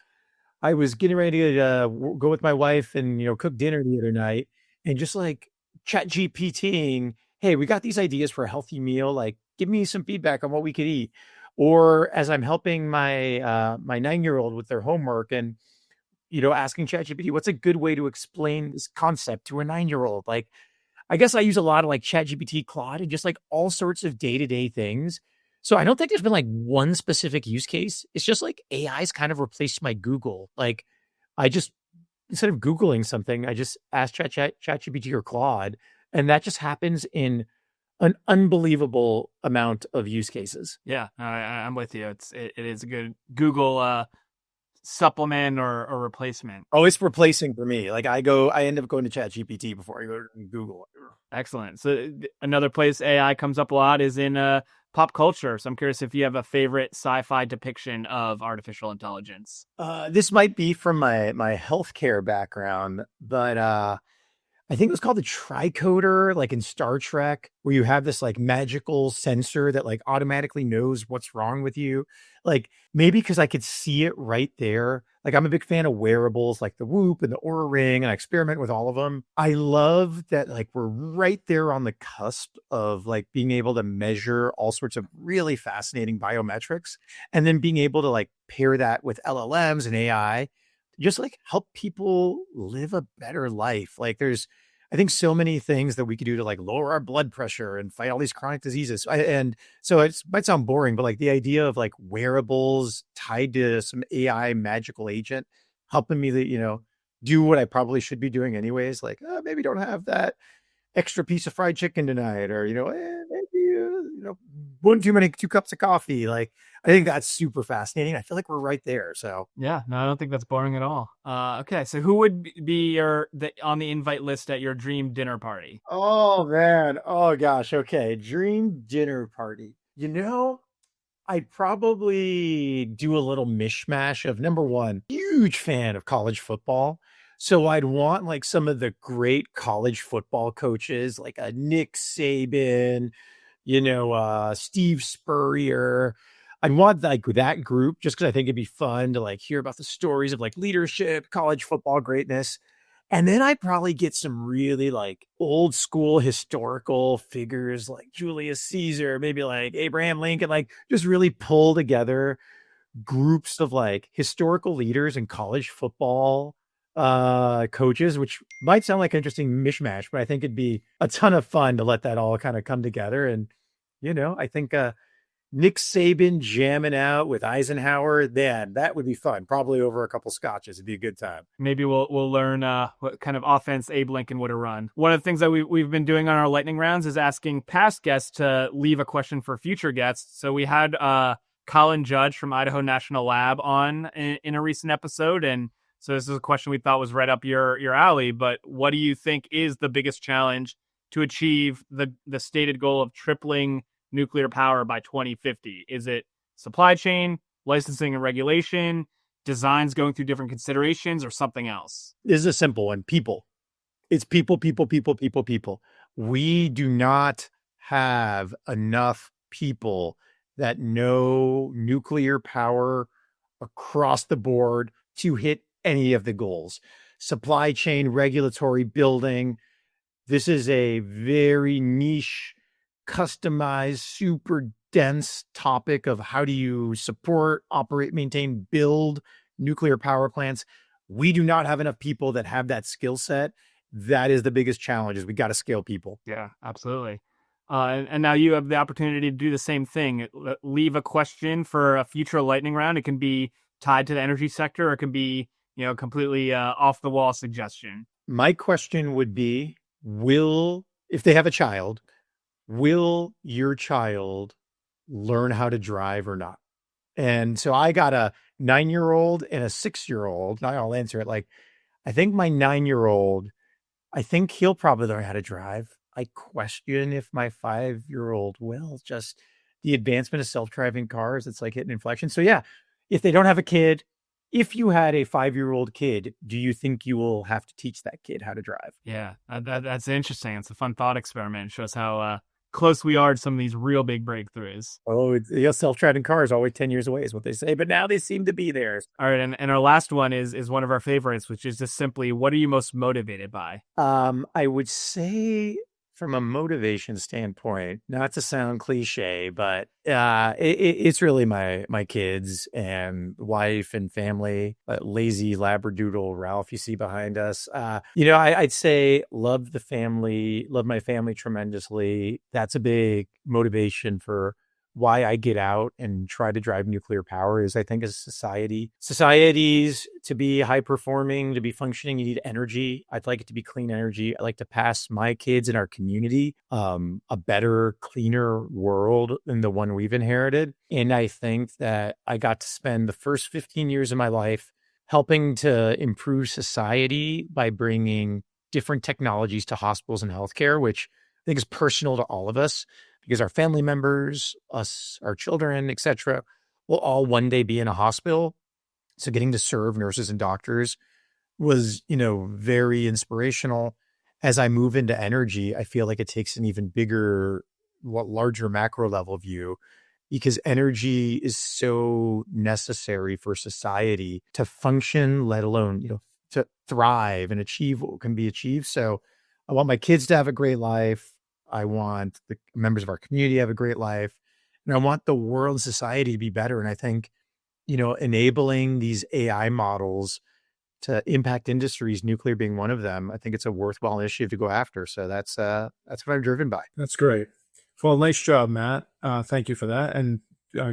I was getting ready to go with my wife and, cook dinner the other night, and just like chat GPTing, hey, we got these ideas for a healthy meal. Like, give me some feedback on what we could eat. Or as I'm helping my 9-year-old with their homework and, asking ChatGPT, what's a good way to explain this concept to a 9-year-old? Like, I guess I use a lot of like ChatGPT, Claude, and just like all sorts of day-to-day things. So I don't think there's been like one specific use case. It's just like AI's kind of replaced my Google. Like, I just, instead of Googling something, I just ask ChatGPT or Claude, and that just happens in an unbelievable amount of use cases. Yeah, I'm with you. It is a good Google supplement or replacement. Oh, it's replacing for me. Like I end up going to ChatGPT before I go to Google. Excellent. So another place AI comes up a lot is in pop culture. So I'm curious if you have a favorite sci-fi depiction of artificial intelligence. This might be from my healthcare background, but I think it was called the tricoder, like in Star Trek, where you have this like magical sensor that like automatically knows what's wrong with you. Like maybe because I could see it right there. Like I'm a big fan of wearables like the Whoop and the Oura Ring, and I experiment with all of them. I love that like we're right there on the cusp of like being able to measure all sorts of really fascinating biometrics, and then being able to like pair that with LLMs and AI, just like help people live a better life. Like I think so many things that we could do to like lower our blood pressure and fight all these chronic diseases. And so it might sound boring, but like the idea of like wearables tied to some AI magical agent helping me, do what I probably should be doing anyways. Like maybe don't have that extra piece of fried chicken tonight, or, maybe, one too many 2 cups of coffee. Like, I think that's super fascinating. I feel like we're right there. So yeah, no, I don't think that's boring at all. Okay, so who would be on the invite list at your dream dinner party? oh man, oh gosh, okay, dream dinner party. I'd probably do a little mishmash of, number one, huge fan of college football. So I'd want like some of the great college football coaches, like a Nick Saban, Steve Spurrier. I'd want like that group just because I think it'd be fun to like hear about the stories of like leadership, college football greatness. And then I'd probably get some really like old school historical figures like Julius Caesar, maybe like Abraham Lincoln, like just really pull together groups of like historical leaders and college football coaches, which might sound like an interesting mishmash, but I think it'd be a ton of fun to let that all kind of come together. And, I think Nick Saban jamming out with Eisenhower, then that would be fun. Probably over a couple scotches. It'd be a good time. Maybe we'll learn what kind of offense Abe Lincoln would have run. One of the things that we've been doing on our lightning rounds is asking past guests to leave a question for future guests. So we had Colin Judge from Idaho National Lab on in a recent episode, and so this is a question we thought was right up your alley. But what do you think is the biggest challenge to achieve the stated goal of tripling nuclear power by 2050? Is it supply chain, licensing and regulation, designs going through different considerations, or something else? This is a simple one. People. It's people, people, people, people, people. We do not have enough people that know nuclear power across the board to hit any of the goals. Supply chain, regulatory, building. This is a very niche, customized, super dense topic of how do you support, operate, maintain, build nuclear power plants. We do not have enough people that have that skill set. That is the biggest challenge, is we got to scale people. Yeah, absolutely. And now you have the opportunity to do the same thing. Leave a question for a future lightning round. It can be tied to the energy sector, or it can be, completely off the wall suggestion. My question would be, if they have a child, will your child learn how to drive or not? And so I got a 9-year-old and a 6-year-old. Now I'll answer it. Like, I think my 9-year-old, I think he'll probably learn how to drive. I question if my 5-year-old will. Just the advancement of self-driving cars, it's like hitting inflection. So yeah, if they don't have a kid, if you had a 5-year-old kid, do you think you will have to teach that kid how to drive? Yeah, that's interesting. It's a fun thought experiment. It shows how close we are to some of these real big breakthroughs. Oh, self-driving cars always 10 years away is what they say, but now they seem to be there. All right, and our last one is one of our favorites, which is just simply, what are you most motivated by? I would say, from a motivation standpoint, not to sound cliche, but it's really my kids and wife and family. Lazy Labradoodle Ralph you see behind us. I'd say love my family tremendously. That's a big motivation for why I get out and try to drive nuclear power. Is I think as societies, to be high performing, to be functioning, you need energy. I'd like it to be clean energy. I like to pass my kids in our community a better, cleaner world than the one we've inherited. And I think that I got to spend the first 15 years of my life helping to improve society by bringing different technologies to hospitals and healthcare, which I think is personal to all of us, because our family members, us, our children, etc., will all one day be in a hospital. So getting to serve nurses and doctors was, very inspirational. As I move into energy, I feel like it takes an even bigger, larger macro level view, because energy is so necessary for society to function, let alone, to thrive and achieve what can be achieved. So I want my kids to have a great life. I want the members of our community to have a great life. And I want the world and society to be better. And I think, enabling these AI models to impact industries, nuclear being one of them, I think it's a worthwhile initiative to go after. So that's what I'm driven by. That's great. Well, nice job, Matt. Thank you for that. And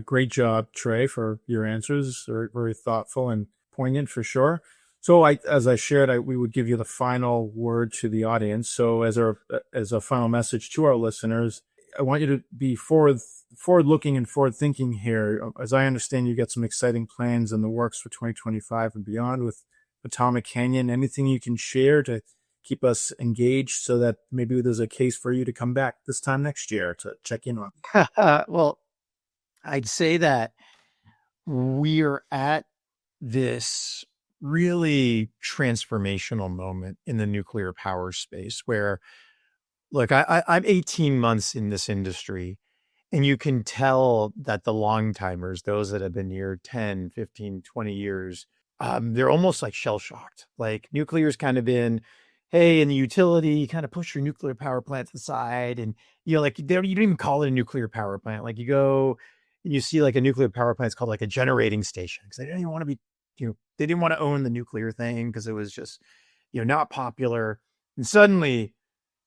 great job, Trey, for your answers. Very, very thoughtful and poignant for sure. So as I shared, we would give you the final word to the audience. So as a final message to our listeners, I want you to be forward-looking and forward-thinking here. As I understand, you got some exciting plans in the works for 2025 and beyond with Atomic Canyon. Anything you can share to keep us engaged so that maybe there's a case for you to come back this time next year to check in on? Well, I'd say that we're at this really transformational moment in the nuclear power space where, look, I'm 18 months in this industry, and you can tell that the long timers, those that have been here 10, 15, 20 years, they're almost like shell shocked. Like, nuclear's kind of been, hey, in the utility, you kind of push your nuclear power plants aside, and you don't even call it a nuclear power plant. Like, you go and you see like a nuclear power plant, it's called like a generating station, because they didn't even want to be, they didn't want to own the nuclear thing because it was just, not popular. And suddenly,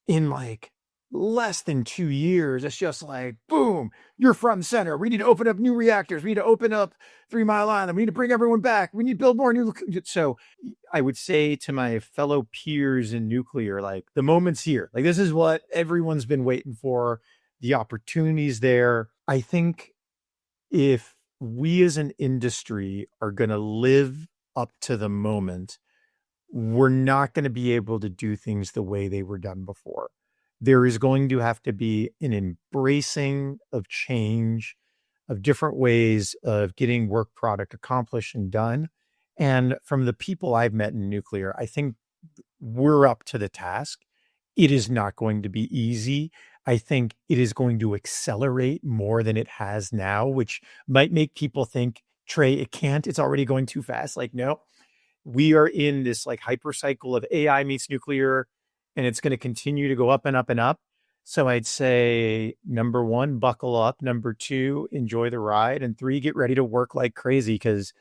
in like less than 2 years, it's just like, boom, you're front and center. We need to open up new reactors. We need to open up 3 Mile Island. We need to bring everyone back. We need to build more new. So I would say to my fellow peers in nuclear, like, the moment's here. Like, this is what everyone's been waiting for. The opportunity's there. I think if we as an industry are going to live up to the moment, we're not going to be able to do things the way they were done before. there is going to have to be an embracing of change, of different ways of getting work product accomplished and done. And from the people I've met in nuclear, I think we're up to the task. It is not going to be easy. I think it is going to accelerate more than it has now, which might make people think, Trey, it can't. It's already going too fast. Like, no, we are in this like hyper cycle of AI meets nuclear, and it's going to continue to go up and up and up. So I'd say number one, buckle up. Number two, enjoy the ride. And three, get ready to work like crazy, because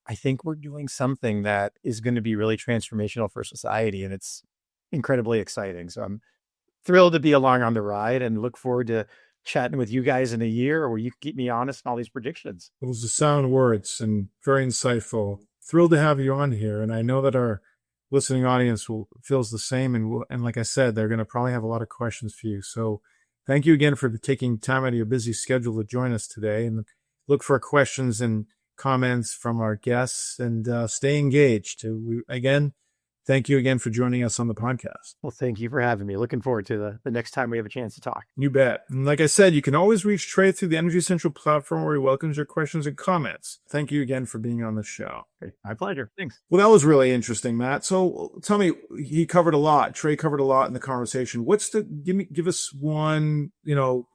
I think we're doing something that is going to be really transformational for society. And it's incredibly exciting. So I'm thrilled to be along on the ride and look forward to chatting with you guys in a year where you can keep me honest in all these predictions. Those are sound words and very insightful. Thrilled to have you on here. And I know that our listening audience feels the same. And like I said, they're going to probably have a lot of questions for you. So thank you again for taking time out of your busy schedule to join us today, and look for questions and comments from our guests, and stay engaged. Again, thank you again for joining us on the podcast. Well, thank you for having me. Looking forward to the next time we have a chance to talk. You bet. And like I said, you can always reach Trey through the Energy Central platform, where he welcomes your questions and comments. Thank you again for being on the show. Okay, my pleasure. Thanks. Well, that was really interesting, Matt. So tell me, Trey covered a lot in the conversation. Give us one,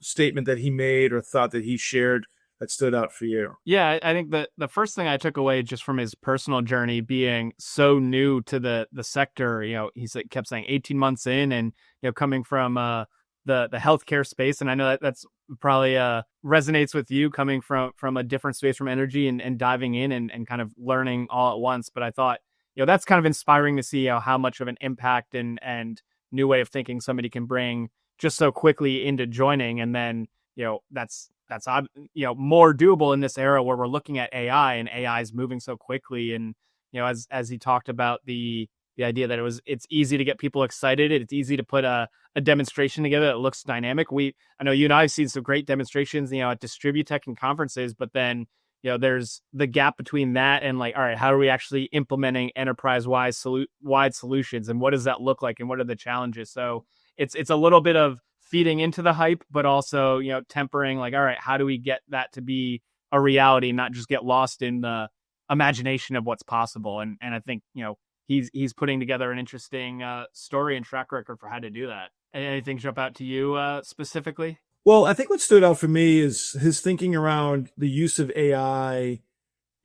statement that he made or thought that he shared that stood out for you? Yeah, I think the first thing I took away just from his personal journey, being so new to the sector, he kept saying 18 months in, and coming from the healthcare space, and I know that's probably resonates with you, coming from a different space from energy, and diving in and kind of learning all at once. But I thought that's kind of inspiring to see how much of an impact and new way of thinking somebody can bring just so quickly into joining, and then that's more doable in this era where we're looking at AI, and AI is moving so quickly. And as he talked about the idea that it's easy to get people excited, it's easy to put a demonstration together that looks dynamic. I know you and I have seen some great demonstrations at Distributech and conferences, but then there's the gap between that and all right, how are we actually implementing enterprise-wide solutions, and what does that look like, and what are the challenges? So it's a little bit of feeding into the hype, but also, tempering, all right, how do we get that to be a reality, not just get lost in the imagination of what's possible. And I think, he's putting together an interesting story and track record for how to do that. Anything jump out to you specifically? Well, I think what stood out for me is his thinking around the use of AI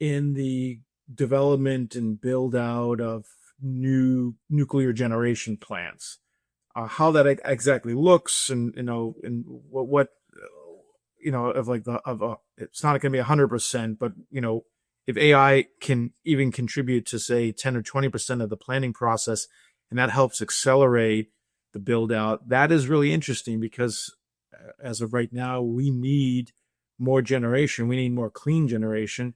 in the development and build out of new nuclear generation plants. How that exactly looks, and what it's not going to be 100%, but if AI can even contribute to say 10 or 20% of the planning process, and that helps accelerate the build out, that is really interesting, because as of right now, we need more generation, we need more clean generation,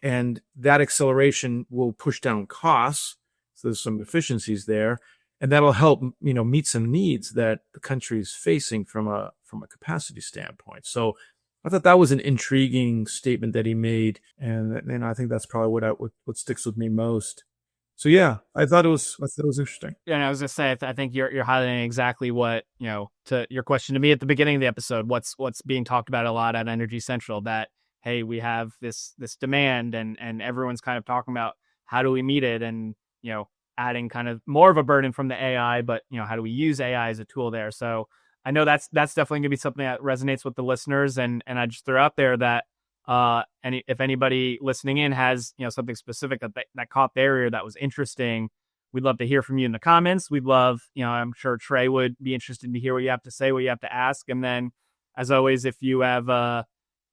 and that acceleration will push down costs. So there's some efficiencies there. And that'll help, meet some needs that the country is facing from a capacity standpoint. So I thought that was an intriguing statement that he made, and I think that's probably what sticks with me most. So yeah, I thought it was interesting. Yeah, and I was gonna say, I think you're highlighting exactly what to your question to me at the beginning of the episode. What's being talked about a lot at Energy Central, that hey, we have this demand, and everyone's kind of talking about how do we meet it, and adding kind of more of a burden from the AI, but how do we use AI as a tool there? So I know that's definitely gonna be something that resonates with the listeners, and I just throw out there that if anybody listening in has something specific that caught their ear that was interesting, we'd love to hear from you in the comments. We'd love, I'm sure Trey would be interested to hear what you have to say, what you have to ask, and then as always, if you have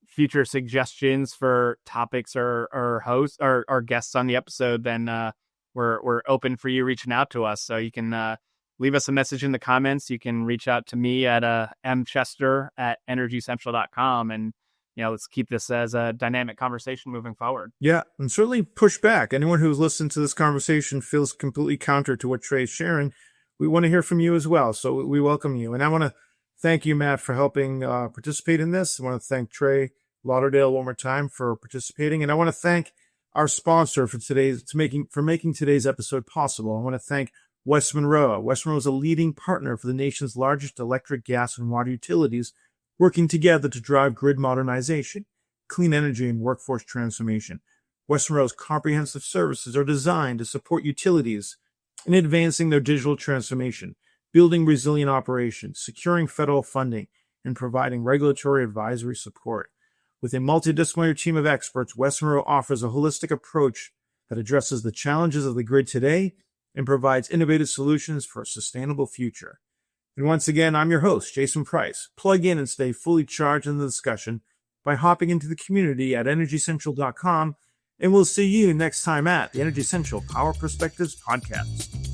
future suggestions for topics or hosts or guests on the episode, then we're open for you reaching out to us. So you can leave us a message in the comments. You can reach out to me at mchester@energycentral.com, and let's keep this as a dynamic conversation moving forward. Yeah, and certainly push back. Anyone who's listened to this conversation feels completely counter to what Trey's sharing, we want to hear from you as well. So we welcome you. And I want to thank you, Matt, for helping participate in this. I want to thank Trey Lauderdale one more time for participating. And I want to thank our sponsor for making today's episode possible. I want to thank West Monroe. West Monroe is a leading partner for the nation's largest electric, gas, and water utilities, working together to drive grid modernization, clean energy, and workforce transformation. West Monroe's comprehensive services are designed to support utilities in advancing their digital transformation, building resilient operations, securing federal funding, and providing regulatory advisory support. With a multidisciplinary team of experts, West Monroe offers a holistic approach that addresses the challenges of the grid today and provides innovative solutions for a sustainable future. And once again, I'm your host, Jason Price. Plug in and stay fully charged in the discussion by hopping into the community at energycentral.com, and we'll see you next time at the Energy Central Power Perspectives Podcast.